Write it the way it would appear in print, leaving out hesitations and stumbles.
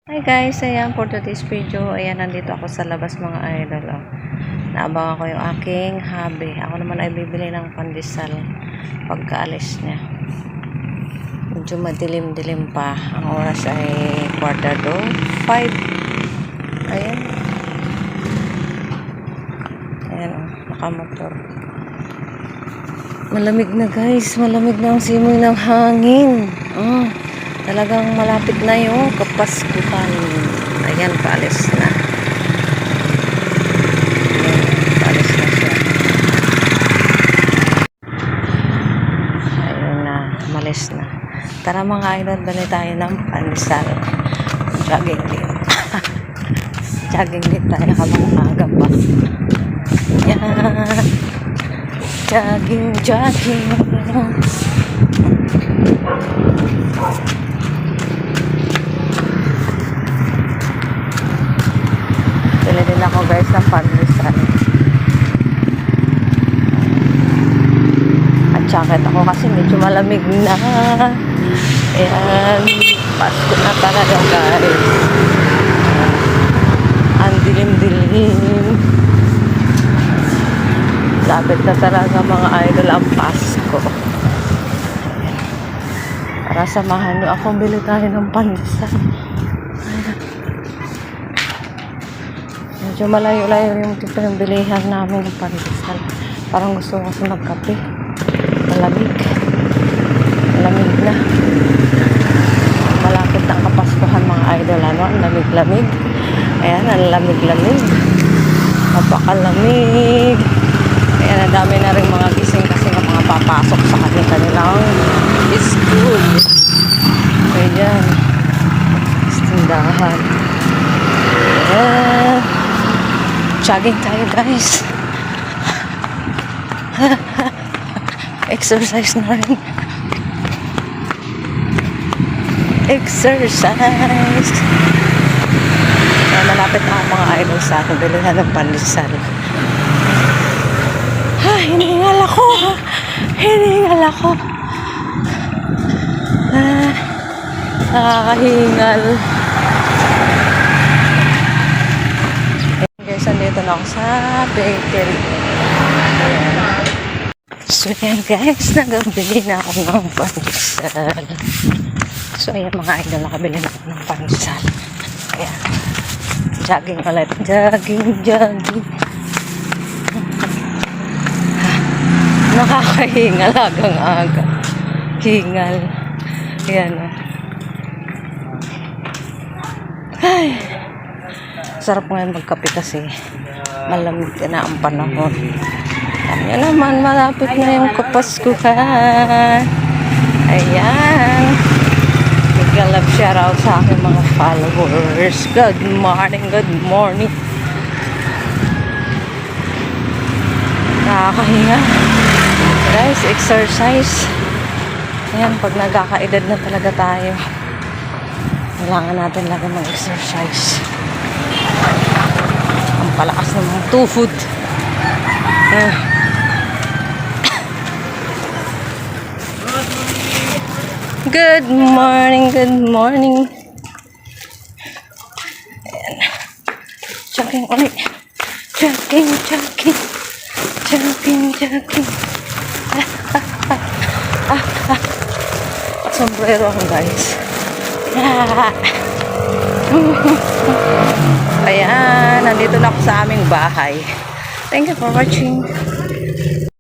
Hi guys, ayan for today's video. Ayan, nandito ako sa labas mga idol. Naabangan ko yung aking hubby. Ako naman ay bibili ng pandesal pagkaalis niya. Medyo madilim-dilim pa. Ang oras ay 4:45. Ayan. Ayan o, nakamotor. Malamig na guys. Malamig na ang simoy ng hangin. Talagang malapit na yung Kapaskuhan. Ayan, paalis na. Ayan, paalis na siya. Ayun na, malis na. Tara mga idol, dali tayo ng pandesal. Jogging din. Jogging din tayo habang maaga pa. Ayan. Jogging, jogging. Bili din ako guys ng pandesal. At jacket ako kasi medyo malamig na. Ayan. Pasko na talaga guys. Ang dilim-dilim. Lapit na talaga mga idol ang Pasko. Para samahan nyo ako, bili tayo ng pandesal. Medyo malayo-layo yung tipo ng bilihan namin ng pandesal. Parang gusto ko kasi magkape. Malamig. Malamig na. Malapit ang Kapaskuhan mga idol. Ano? Ang lamig-lamig. Ayan, ang lamig-lamig. Napakalamig. Ayan, ang dami na rin mga gising kasi ng mga papasok sa kanilang school. Ayan. Tindahan. Ayan. Jogging tayo guys. Exercise na rin. Exercise. Malapit na ang mga idol sa akin. Bilihan ng pandesal. Hiningal ako. Hiningal ako. Nakakahingal. Guys, andito na ako sa bakery. So, ayan guys, nagabili na ako ng pandesal. So, ayan mga idol, nakabili na ako ng pandesal. Ayan. Jogging ulit. Jogging, jogging. Nakakahingal agang-aga. Hingal. Ayan o. Ay. Sarap ngayon magkape kasi malamig na ang panahon. Ayan naman, malapit na yung Kapaskuhan. Ayan. Nag-love shoutout sa aking mga followers. Good morning, good morning. Nakakahinga. Guys, exercise. Ayan, pag nagkakaedad na talaga tayo, kailangan natin lagi mag-exercise. Ang palakas ng mga tuhod. Good morning, good morning. Ayan. Jogging ulit. Jogging, jogging. Jogging, jogging. Sombrero ako guys. Ayan, nandito na ako sa aming bahay. Thank you for watching.